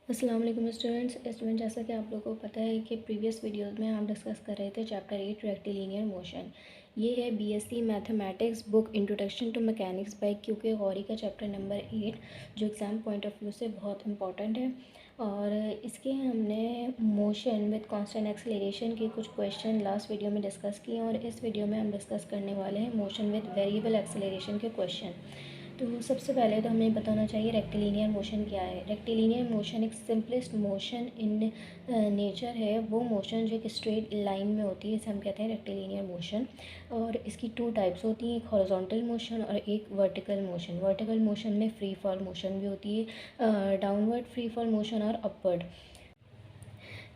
अस्सलाम वालेकुम स्टूडेंट जैसा कि आप लोगों को पता है कि प्रीवियस वीडियोस में हम डिस्कस कर रहे थे चैप्टर 8 रेक्टिलिनियर मोशन। ये है BSc mathematics book introduction to mechanics by QK Ghori का चैप्टर नंबर 8, जो एग्ज़ाम पॉइंट ऑफ व्यू से बहुत इंपॉर्टेंट है। और इसके हमने मोशन विद कांस्टेंट एक्सेलरेशन के कुछ क्वेश्चन लास्ट वीडियो में डिस्कस किए और इस वीडियो में हम डिस्कस करने वाले हैं मोशन विद वेरिएबल एक्सेलरेशन के क्वेश्चन। तो सबसे पहले तो हमें बताना चाहिए रेक्टिलिनियर मोशन क्या है। रेक्टिलिनियर मोशन एक सिंपलेस्ट मोशन इन नेचर है, वो मोशन जो एक स्ट्रेट लाइन में होती है, इसे हम कहते हैं रेक्टिलिनियर मोशन। और इसकी टू टाइप्स होती हैं, एक हॉरिजॉन्टल मोशन और एक वर्टिकल मोशन। वर्टिकल मोशन में फ्री फॉल मोशन भी होती है, डाउनवर्ड फ्री फॉल मोशन और अपवर्ड।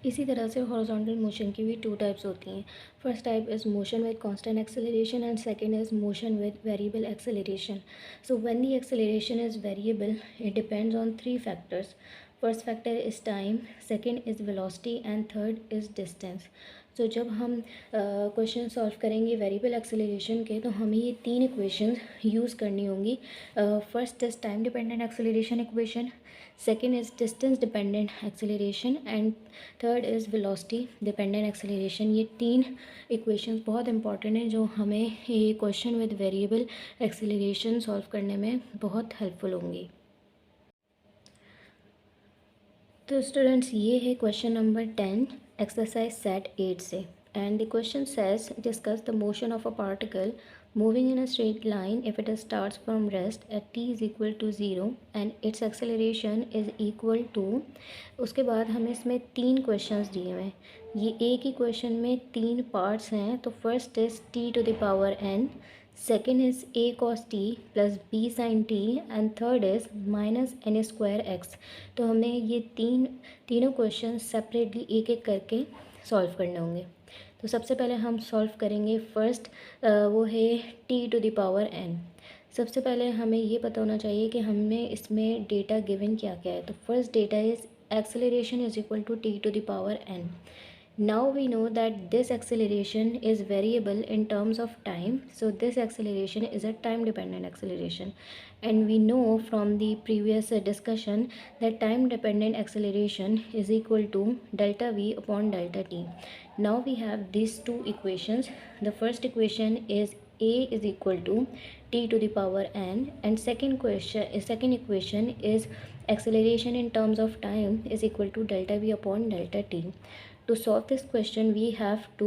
इसी तरह से हॉरिजॉन्टल मोशन की भी टू टाइप्स होती हैं। First type is motion with constant acceleration and second is motion with variable acceleration. So when the acceleration is variable, it depends on three factors. First factor is time, second is velocity and third is distance. So जब हम question solve करेंगे variable acceleration के, तो हमें ये तीन equations use करनी होंगी. First is time dependent acceleration equation, second is distance dependent acceleration and third is velocity dependent acceleration. ये तीन इक्वेशंस बहुत इंपॉर्टेंट हैं जो हमें ये question with variable acceleration solve करने में बहुत हेल्पफुल होंगी. तो स्टूडेंट्स, ये है क्वेश्चन नंबर 10 एक्सरसाइज सेट 8 से. And the question says discuss the motion of a particle moving in a straight line if it starts from rest at t is equal to 0 and its acceleration is equal to. उसके बाद हमें इसमें तीन questions दिए हुए हैं. ये एक ही क्वेश्चन में तीन पार्ट्स हैं. तो first is t to the power n, second is a cos t plus b sin t and third is minus n square x. तो हमें ये तीनों क्वेश्चन सेपरेटली एक एक करके सॉल्व करने होंगे. तो सबसे पहले हम सॉल्व करेंगे फर्स्ट, वो है t to the power n. सबसे पहले हमें ये पता होना चाहिए कि हमें इसमें डेटा गिवन क्या क्या है. तो first data is acceleration is equal to t to the power n. Now we know that this acceleration is variable in terms of time, so this acceleration is a time dependent acceleration, and we know from the previous discussion that time dependent acceleration is equal to delta v upon delta t. Now we have these two equations. The first equation is a is equal to t to the power n, and second equation is acceleration in terms of time is equal to delta v upon delta t. To solve this question, we have to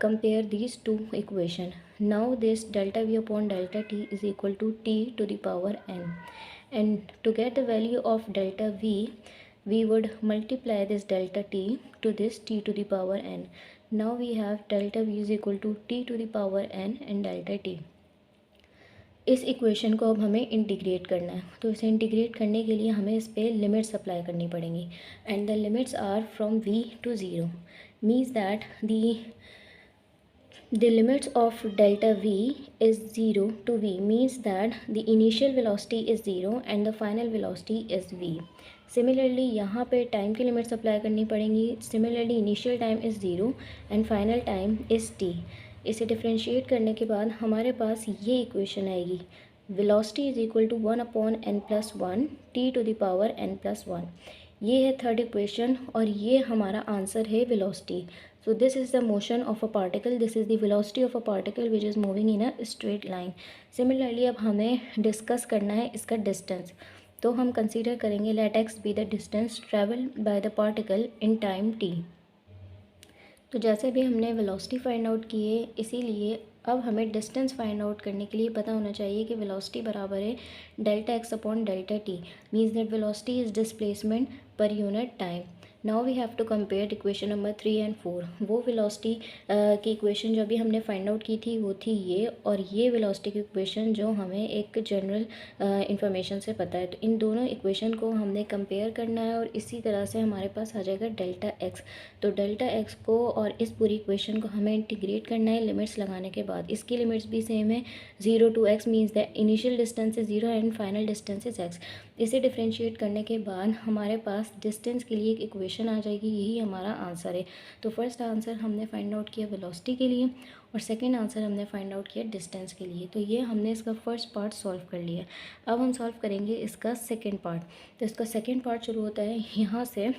compare these two equations. Now this delta v upon delta t is equal to t to the power n, and to get the value of delta v, we would multiply this delta t to this t to the power n. Now we have delta v is equal to t to the power n and delta t. इस equation को अब हमें integrate करना है. तो इसे integrate करने के लिए हमें इस पर लिमिट्स अप्लाई करनी पड़ेंगी, and the limits are from v to 0. Means that the limits of delta v is 0 to v, means that the initial velocity is 0 and the final velocity is v. Similarly यहाँ पे time की limits apply करनी पड़ेंगी. Similarly initial time is 0 and final time is t. इसे differentiate करने के बाद हमारे पास ये इक्वेशन आएगी, velocity is equal to 1 upon n plus 1 t to the power n plus 1. ये है थर्ड इक्वेशन और ये हमारा आंसर है velocity. So this is the motion of a particle, this is the velocity of a particle which is moving in a straight line. Similarly अब हमें discuss करना है इसका डिस्टेंस. तो हम कंसीडर करेंगे let x be the distance traveled by the particle in time t. तो जैसे भी हमने वेलोसिटी फाइंड आउट की है, इसीलिए अब हमें डिस्टेंस फाइंड आउट करने के लिए पता होना चाहिए कि वेलोसिटी बराबर है delta x upon delta t. Means that velocity is displacement per unit time. Now we have to compare equation number 3 and 4. वो वेलोसिटी की इक्वेशन जो अभी हमने फाइंड आउट की थी वो थी ये, और ये वेलोसिटी की इक्वेशन जो हमें एक जनरल इंफॉर्मेशन से पता है. तो इन दोनों इक्वेशन को हमने कंपेयर करना है और इसी तरह से हमारे पास आ जाएगा डेल्टा एक्स. तो डेल्टा एक्स को और इस पूरी इक्वेशन को हमें इंटीग्रेट करना है लिमिट्स लगाने के बाद. इसकी लिमिट्स भी सेम है, 0 to x means that initial distance is 0 and final distance is x. इसे डिफ्रेंशिएट करने के बाद हमारे पास डिस्टेंस के लिए एक इक्वेशन इक्वेशन आ जाएगी, यही हमारा आंसर है। तो फर्स्ट आंसर हमने फाइंड आउट किया वेलोसिटी के लिए और सेकंड आंसर हमने फाइंड आउट किया डिस्टेंस के लिए। तो ये हमने इसका फर्स्ट पार्ट सॉल्व कर लिया। अब हम सॉल्व करेंगे इसका सेकेंड पार्ट। तो इसका सेकेंड पार्ट शुरू होता है यहाँ से।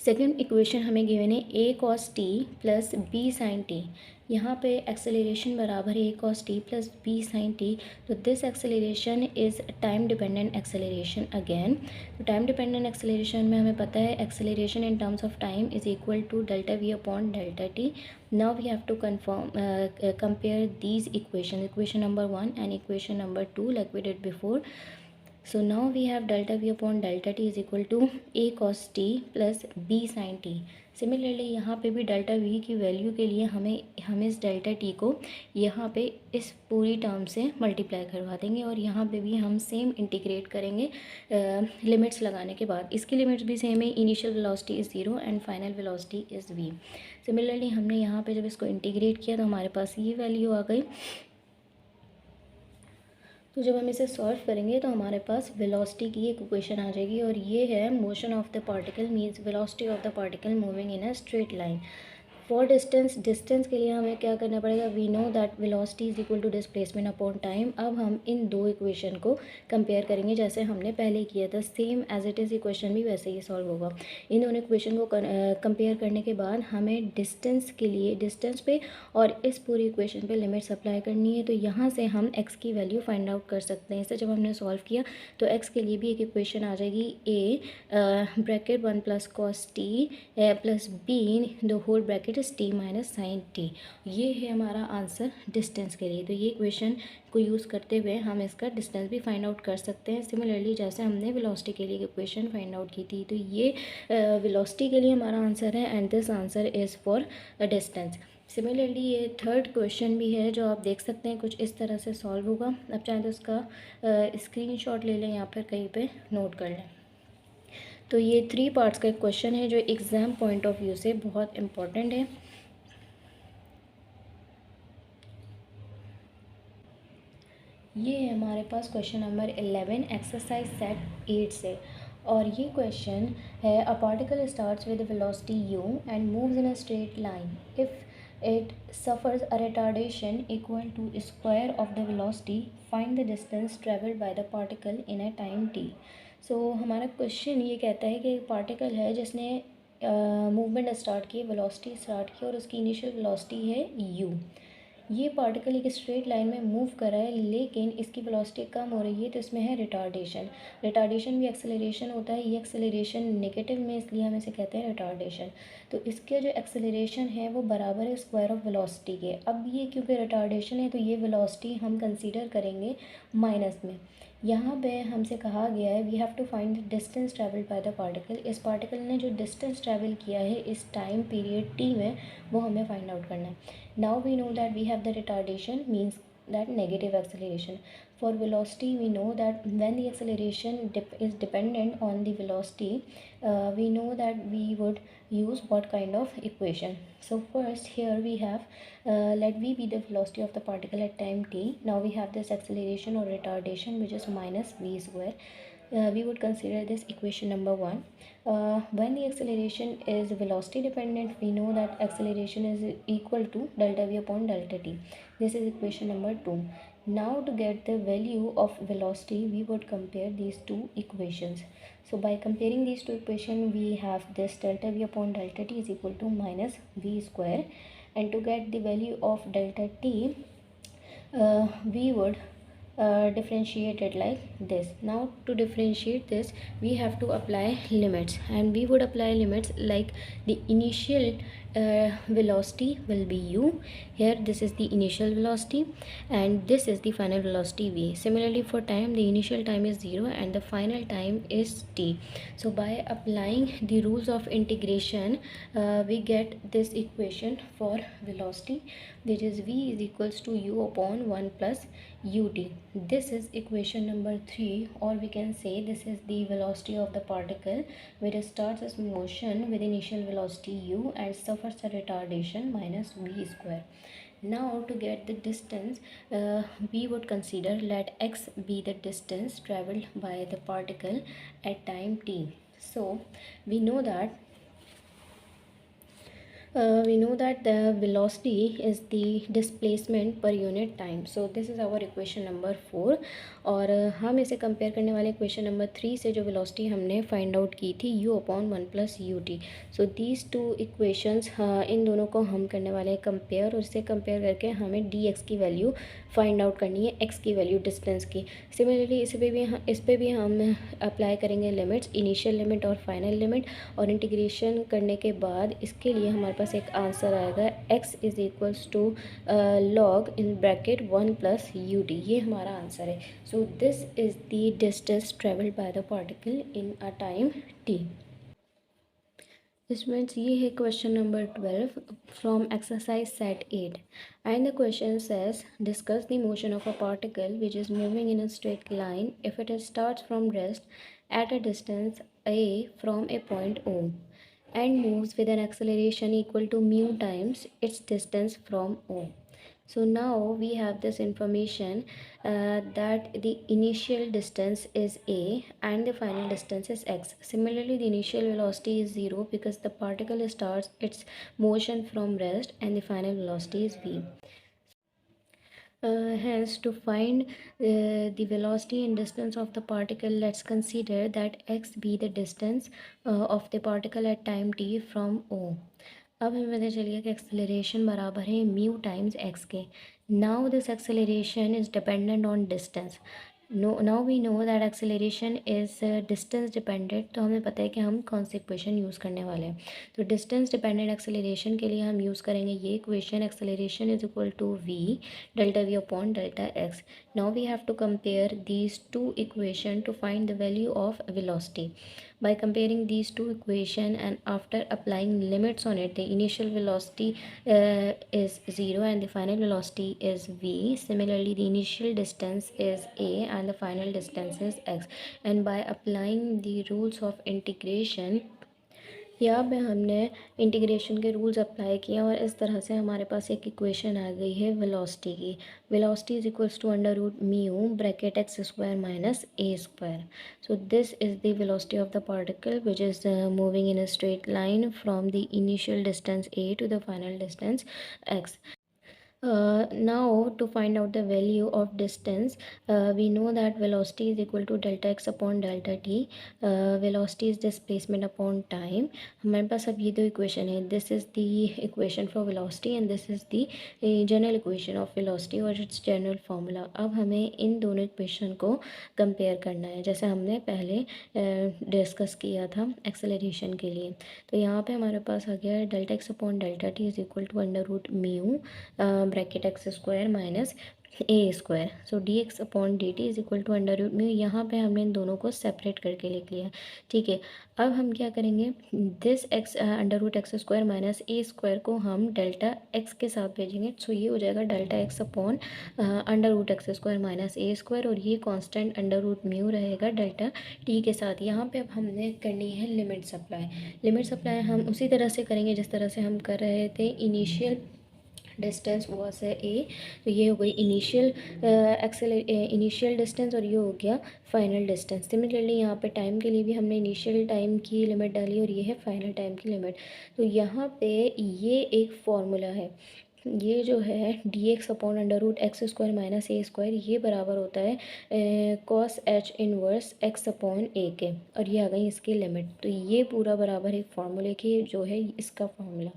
सेकेंड इक्वेशन हमें गिवन है a cos t plus b sin t। यहाँ पे एक्सेलरेशन बराबर है a cos t plus b sin t। तो this acceleration is time dependent acceleration again. तो टाइम डिपेंडेंट एक्सेलरेशन में हमें पता है acceleration in terms of time is equal to delta v upon delta t। Now we have to compare these equation number 1 and equation number 2 like we did before. So now we have delta v upon delta t is equal to a cos t plus b sin t। Similarly यहाँ पे भी delta v की value के लिए हम इस delta t को यहाँ पे इस पूरी टर्म से मल्टीप्लाई करवा देंगे और यहाँ पे भी हम सेम इंटीग्रेट करेंगे लिमिट्स लगाने के बाद। इसकी लिमिट्स भी सेम है, initial velocity is 0 and final velocity is v। Similarly हमने यहाँ पे जब इसको इंटीग्रेट किया तो हमारे पास ये वैल्यू आ गई। तो जब हम इसे सॉल्व करेंगे तो हमारे पास वेलोसिटी की एक इक्वेशन आ जाएगी और ये है motion of the particle means velocity of the particle moving in a straight line. For distance के लिए हमें क्या करना पड़ेगा, we know that velocity is equal to displacement upon time. अब हम इन दो इक्वेशन को कंपेयर करेंगे जैसे हमने पहले किया था, same as it is equation भी वैसे ही सॉल्व होगा। इन दोनों इक्वेशन को कंपेयर करने के बाद हमें डिस्टेंस के लिए डिस्टेंस पे और इस पूरी इक्वेशन पे लिमिट्स अप्लाई करनी है। तो यहाँ से हम एक्स की वैल्यू फाइंड आउट कर सकते हैं। इसे जब हमने सॉल्व किया तो एक्स के लिए भी एक इक्वेशन आ जाएगी, A bracket 1 plus cos T plus B the whole bracket T minus sine T. ये है हमारा आंसर डिस्टेंस के लिए। तो ये इक्वेशन को यूज़ करते हुए हम इसका डिस्टेंस भी फाइंड आउट कर सकते हैं। सिमिलरली जैसे हमने वेलोसिटी के लिए इक्वेशन फाइंड आउट की थी, तो ये वेलोसिटी के लिए हमारा आंसर है and this answer is for distance. Similarly ये थर्ड क्वेश्चन भी है जो आप देख सकते हैं कुछ इस तरह से सॉल्व होगा। अब चाहे तो उसका स्क्रीनशॉट ले लें या फिर कहीं पे नोट कर लें। तो ये 3 पार्ट्स का एक क्वेश्चन है जो एग्ज़ाम पॉइंट ऑफ व्यू से बहुत इम्पॉर्टेंट है। ये है हमारे पास क्वेश्चन नंबर 11 एक्सरसाइज सेट 8 से। और ये क्वेश्चन है, a particle starts with velocity u and moves in a straight line if it suffers a retardation equal to square of the velocity, find the distance travelled by the particle in a time t। So हमारा question ये कहता है कि एक particle है जिसने movement start की, velocity start की और उसकी इनिशियल वेलोसिटी है u। ये पार्टिकल एक स्ट्रेट लाइन में मूव कर रहा है लेकिन इसकी वेलोसिटी कम हो रही है, तो इसमें है रिटार्डेशन। रिटार्डेशन भी एक्सेलरेशन होता है, ये एक्सेलरेशन नेगेटिव में, इसलिए हम इसे कहते हैं रिटार्डेशन। तो इसके जो एक्सेलरेशन है वो बराबर है स्क्वायर ऑफ वेलोसिटी के। अब ये क्योंकि रिटार्डेशन है तो ये वेलोसिटी हम कंसीडर करेंगे माइनस में। यहाँ पे हमसे कहा गया है we have to find the distance travelled by the particle. इस पार्टिकल ने जो डिस्टेंस ट्रैवल किया है इस टाइम पीरियड टी में, वो हमें फाइंड आउट करना है। Now we know that we have the retardation means that negative acceleration. For velocity we know that when the acceleration is dependent on the velocity, we know that we would use what kind of equation. So first here we have let v be the velocity of the particle at time t. Now we have this acceleration or retardation which is minus v square. We would consider this equation number 1. When the acceleration is velocity dependent, we know that acceleration is equal to delta v upon delta t. This is equation number 2. Now to get the value of velocity, we would compare these two equations. So by comparing these two equations, we have this delta v upon delta t is equal to minus v square. And to get the value of delta t, we would differentiate it like this. Now to differentiate this we have to apply limits, and we would apply limits like the initial velocity will be u. Here this is the initial velocity and this is the final velocity v. Similarly for time, the initial time is 0 and the final time is t. So by applying the rules of integration, we get this equation for velocity, which is v is equals to u upon 1 plus ut. This is equation number 3, or we can say this is the velocity of the particle which starts as motion with initial velocity u and suffers a retardation minus v square. Now to get the distance, we would consider let x be the distance traveled by the particle at time t. So we know that the velocity is the displacement per unit time. So this is our equation number 4. और हम इसे compare करने वाले equation number 3 से जो velocity हमने find out की थी u upon 1 plus you T. So these two equations, इन दोनों को हम करने वाले हैं कंपेयर, और इसे कंपेयर करके हमें डी एक्स की वैल्यू फाइंड आउट करनी है, एक्स की वैल्यू डिस्टेंस की. सिमिलरली इस पे भी हम अप्लाई करेंगे लिमिट्स, इनिशियल लिमिट और फाइनल लिमिट, और इंटीग्रेशन करने के बाद इसके लिए हमारे पास एक आंसर आएगा x is equals to log in bracket 1 plus you t. ये हमारा आंसर है. So this is the distance travelled by the particle in a time t. This means ये है question number 12 from exercise set 8, and the question says discuss the motion of a particle which is moving in a straight line if it starts from rest at a distance a from a point O and moves with an acceleration equal to mu times its distance from O. So now we have this information that the initial distance is a and the final distance is x. Similarly, the initial velocity is 0 because the particle starts its motion from rest, and the final velocity is v. Hence, to find the velocity and distance of the particle, let's consider that x be the distance of the particle at time t from O. अब हमें पता चलिए कि acceleration बराबर है mu times x के. Now this acceleration is dependent on distance. Now we know that acceleration is distance dependent. तो हमें पता है कि हम कौन सी इक्वेशन यूज़ करने वाले हैं. तो डिस्टेंस डिपेंडेंट एक्सेलरेशन के लिए हम यूज़ करेंगे ये equation, acceleration is equal to v delta v upon delta x. Now we have to compare these two equation to find the value of velocity. By comparing these two equation and after applying limits on it, the initial velocity is 0 and the final velocity is v. Similarly, the initial distance is a and the final distance is x. And by applying the rules of integration, यहाँ पे हमने integration के rules apply किए और इस तरह से हमारे पास एक इक्वेशन आ गई है वेलोसिटी की. Velocity is equals to under root mu bracket x square minus A square. So this is the velocity of the particle which is moving in a straight line from the initial distance a to the final distance x. Now to find out the value of distance, we know that velocity is equal to delta x upon delta t. Velocity is displacement upon time. हमारे पास अब ये दो equation है. This is the equation for velocity and this is the general equation of velocity और it's general formula. अब हमें इन दोनों equation को कंपेयर करना है जैसे हमने पहले डिस्कस किया था एक्सेलरेशन के लिए. तो यहाँ पे हमारे पास आ गया delta x upon delta t is equal to under root mu bracket x square minus A square. So d x upon d t is equal to under root mu. यहाँ पे हमने इन दोनों को सेपरेट करके लिख लिया. ठीक है, अब हम क्या करेंगे, this x under root x square minus A square को हम डेल्टा एक्स के साथ भेजेंगे. सो ये हो जाएगा delta x upon under root x square minus ए स्क्वायर, और ये कांस्टेंट अंडर रूट म्यू रहेगा डेल्टा टी के साथ. यहाँ पे अब हमने करनी है लिमिट सप्लाई. लिमिट सप्लाई हम उसी तरह से करेंगे जिस तरह से हम कर रहे थे. इनिशियल डिस्टेंस वॉज है ए, तो ये हो गई इनिशियल डिस्टेंस और ये हो गया फाइनल डिस्टेंस. सिमिलरली यहाँ पे टाइम के लिए भी हमने इनिशियल टाइम की लिमिट डाली और ये है फाइनल टाइम की लिमिट. तो यहाँ पे ये एक फॉर्मूला है, ये जो है D x upon under root x square minus ए स्क्वायर, ये बराबर होता है cos H inverse X upon A के, और ये आ गई इसकी लिमिट. तो ये पूरा बराबर एक फार्मूले की जो है इसका फार्मूला.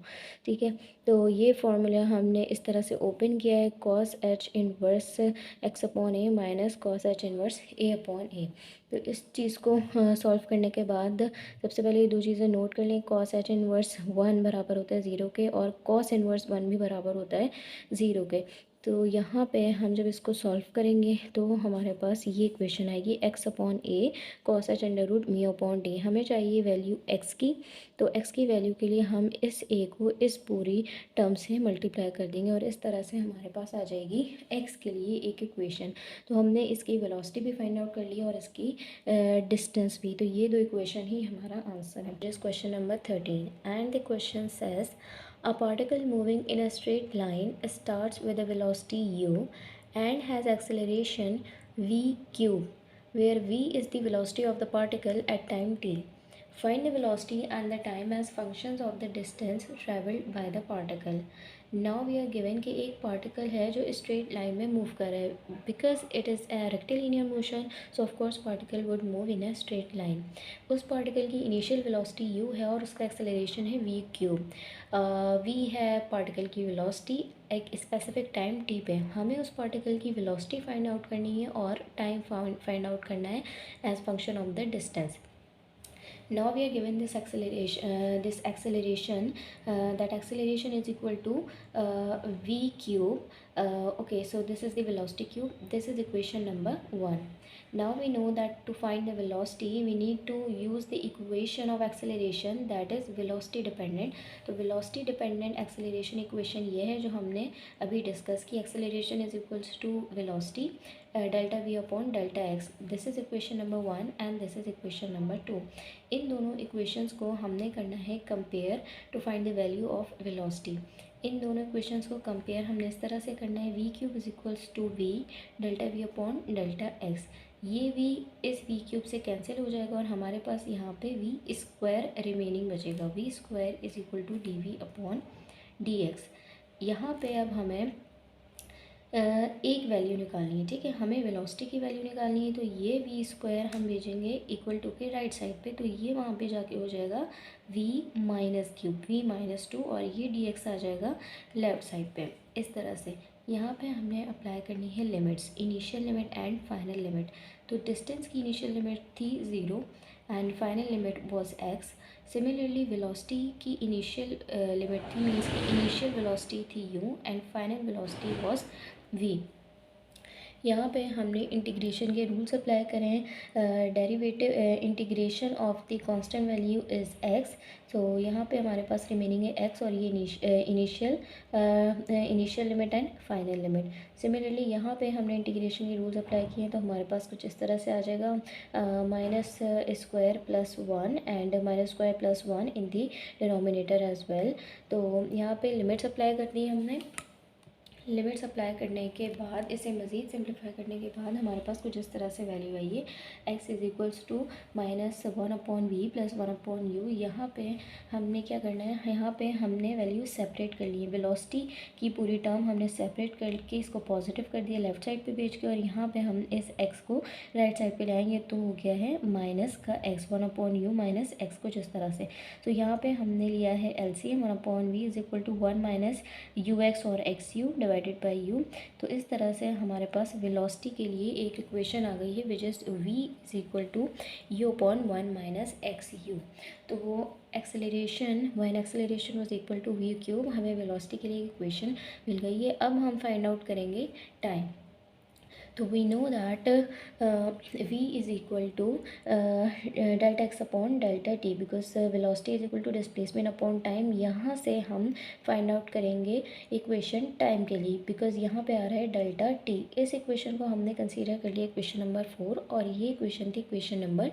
ठीक है, तो ये फार्मूला हमने इस तरह से ओपन किया है, cos H inverse X upon A minus cos H inverse A upon A. तो इस चीज़ को सॉल्व करने के बाद सबसे पहले ये दो चीज़ें नोट कर लें. कॉस एच इनवर्स 1 बराबर होता है 0 के, और कॉस इनवर्स 1 भी बराबर होता है 0 के. तो यहाँ पे हम जब इसको सॉल्व करेंगे तो हमारे पास ये इक्वेशन आएगी X upon A cos H under root mu upon D. हमें चाहिए वैल्यू एक्स की, तो एक्स की वैल्यू के लिए हम इस ए को इस पूरी टर्म से मल्टीप्लाई कर देंगे और इस तरह से हमारे पास आ जाएगी एक्स के लिए एक इक्वेशन. तो हमने इसकी वेलोसिटी भी फाइंड आउट कर ली और इसकी डिस्टेंस भी. तो ये दो इक्वेशन ही हमारा आंसर है. This question number 13, and the question says a particle moving in a straight line starts with a velocity u and has acceleration v cube, where v is the velocity of the particle at time t. Find the velocity and the time as functions of the distance traveled by the particle. Now we are given कि एक particle है जो straight line में move कर रहा है. Because it is a rectilinear motion, so of course particle would move in a straight line. उस particle की initial velocity u है और उसका acceleration है v cube. v है particle की velocity एक specific time t पे. हमें उस particle की velocity find out करनी है और time find out करना है as function of the distance. Now we are given this acceleration, that acceleration is equal to v cube. Okay, so this is the velocity cube. This is equation number 1. Now we know that to find the velocity we need to use the equation of acceleration, that is velocity dependent. तो velocity dependent acceleration equation ये है जो हमने अभी discuss की. acceleration is equals to velocity delta v upon delta x. This is equation number 1 and this is equation number 2. इन दोनों equations को हमने करना है compare to find the value of velocity. इन दोनों इक्वेशंस को कंपेयर हमने इस तरह से करना है. V cube is equals to v delta v upon delta x. ये v इस v क्यूब से कैंसिल हो जाएगा और हमारे पास यहाँ पे v स्क्वायर रिमेनिंग बचेगा. V square is equal to d v upon d x. यहाँ पे अब हमें एक वैल्यू निकालनी है. ठीक है, हमें वेलोसिटी की वैल्यू निकालनी है. तो ये वी स्क्वायर हम भेजेंगे इक्वल टू के राइट साइड पे. तो ये वहाँ पे जाके हो जाएगा v minus cube v minus two और ये डी एक्स आ जाएगा लेफ्ट साइड पे. इस तरह से यहाँ पे हमने अप्लाई करनी है limits, initial limit and final limit. तो डिस्टेंस की इनिशियल लिमिट थी 0 and final limit was x. Similarly velocity की इनिशियल लिमिट थी, मीन्स की इनिशियल वेलोसिटी थी u and final velocity was v. यहाँ पे हमने इंटीग्रेशन के रूल्स अप्लाई करें हैं. Derivative integration of the constant value is x. तो यहाँ पे हमारे पास रिमेनिंग है x और ये initial limit and final limit. Similarly यहाँ पे हमने इंटीग्रेशन के रूल्स अप्लाई किए हैं. तो हमारे पास कुछ इस तरह से आ जाएगा minus square plus 1 and minus square plus 1 in the denominator as well. तो यहाँ पे लिमिट्स अप्लाई कर दी हमने. लिमिट्स अप्लाई करने के बाद इसे मज़ीद सिंप्लीफाई करने के बाद हमारे पास कुछ इस तरह से वैल्यू आई है. X is equals to minus 1 upon v plus 1 upon u. यहाँ पे हमने क्या करना है, यहाँ पे हमने वैल्यू सेपरेट कर ली है. वेलोसिटी की पूरी टर्म हमने सेपरेट करके इसको पॉजिटिव कर दिया लेफ्ट साइड पे भेज के, और यहाँ पे हम इस एक्स को राइट साइड पे लाएंगे. तो हो गया है माइनस का x 1 upon you minus x कुछ इस तरह से. तो यहाँ पे हमने लिया है LCM 1 upon V is equal to 1 minus U X और X U divided by U. तो इस तरह से हमारे पास वेलोसिटी के लिए एक इक्वेशन आ गई है which is v is equal to u upon 1 minus x u. तो वो acceleration when acceleration was equal to v cube, हमें वेलोसिटी के लिए इक्वेशन मिल गई है. अब हम फाइंड आउट करेंगे टाइम. तो we know that v is equal to delta x upon delta t because velocity is equal to displacement upon time. यहाँ से हम फाइंड आउट करेंगे इक्वेशन टाइम के लिए बिकॉज यहाँ पे आ रहा है डेल्टा टी. इस इक्वेशन को हमने कंसीडर कर लिया इक्वेशन नंबर 4 और ये इक्वेशन थी इक्वेशन नंबर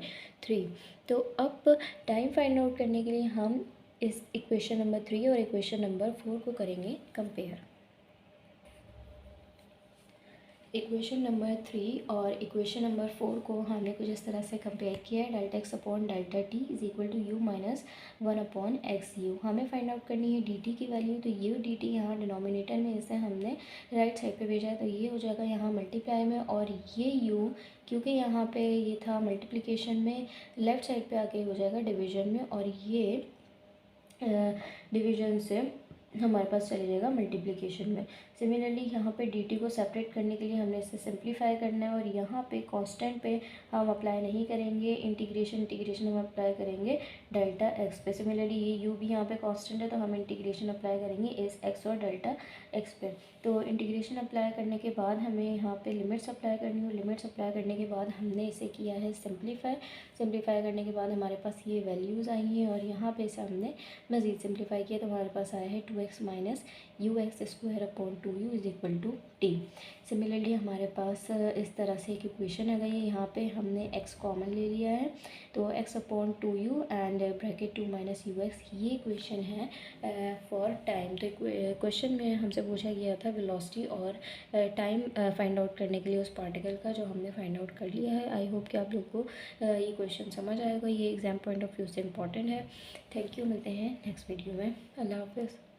3. तो अब टाइम फाइंड आउट करने के लिए हम इस इक्वेशन नंबर 3 और इक्वेशन नंबर 4 को करेंगे कंपेयर. इक्वेशन नंबर 3 और इक्वेशन नंबर 4 को हमने कुछ इस तरह से कंपेयर किया है. Delta x upon delta t is equal to u minus 1 upon x u. हमें फाइंड आउट करनी है डी टी की वैल्यू. तो यू डी टी यहाँ डिनोमिनेटर में इसे हमने राइट साइड पे भेजा है. तो ये हो जाएगा यहाँ मल्टीप्लाई में, और ये यू क्योंकि यहाँ पे ये था मल्टीप्लिकेशन में लेफ़्ट साइड पे आके हो जाएगा डिवीज़न में, और ये डिवीज़न से हमारे पास चले जाएगा मल्टीप्लिकेशन में. सिमिलरली यहाँ पे dt को सेपरेट करने के लिए हमने इसे सिंप्लीफाई करना है, और यहाँ पे कांस्टेंट पे हम अप्लाई नहीं करेंगे. इंटीग्रेशन हम अप्लाई करेंगे डेल्टा एक्स पे. सिमिलरली ये u भी यहाँ पे कांस्टेंट है तो हम इंटीग्रेशन अप्लाई करेंगे इस x और डेल्टा x पे. तो इंटीग्रेशन अप्लाई करने के बाद हमें यहाँ पे लिमिट्स अप्लाई करनी है. लिमिट्स अप्लाई करने के बाद हमने इसे किया है सिंप्लीफाई करने के बाद हमारे पास ये वैल्यूज़ आई हैं, और यहाँ पे इसे हमने मज़ीद सिंप्लीफाई किया तो हमारे पास आया है 2x minus ux² / 2u = t। Similarly हमारे पास इस तरह से एक इक्वेशन आ गई है। यहाँ पे हमने x कॉमन ले लिया है, तो x/2u एंड ब्रैकेट 2 - ux, ये इक्वेशन है फॉर टाइम। तो क्वेश्चन में हमसे पूछा गया था वेलोसिटी और टाइम फाइंड आउट करने के लिए उस पार्टिकल का, जो हमने फाइंड आउट कर लिया है। आई होप कि आप लोग को ये क्वेश्चन समझ आएगा, ये एग्जाम पॉइंट ऑफ व्यू से इम्पॉर्टेंट है। थैंक यू, मिलते हैं नेक्स्ट वीडियो में। अल्लाह हाफिज़।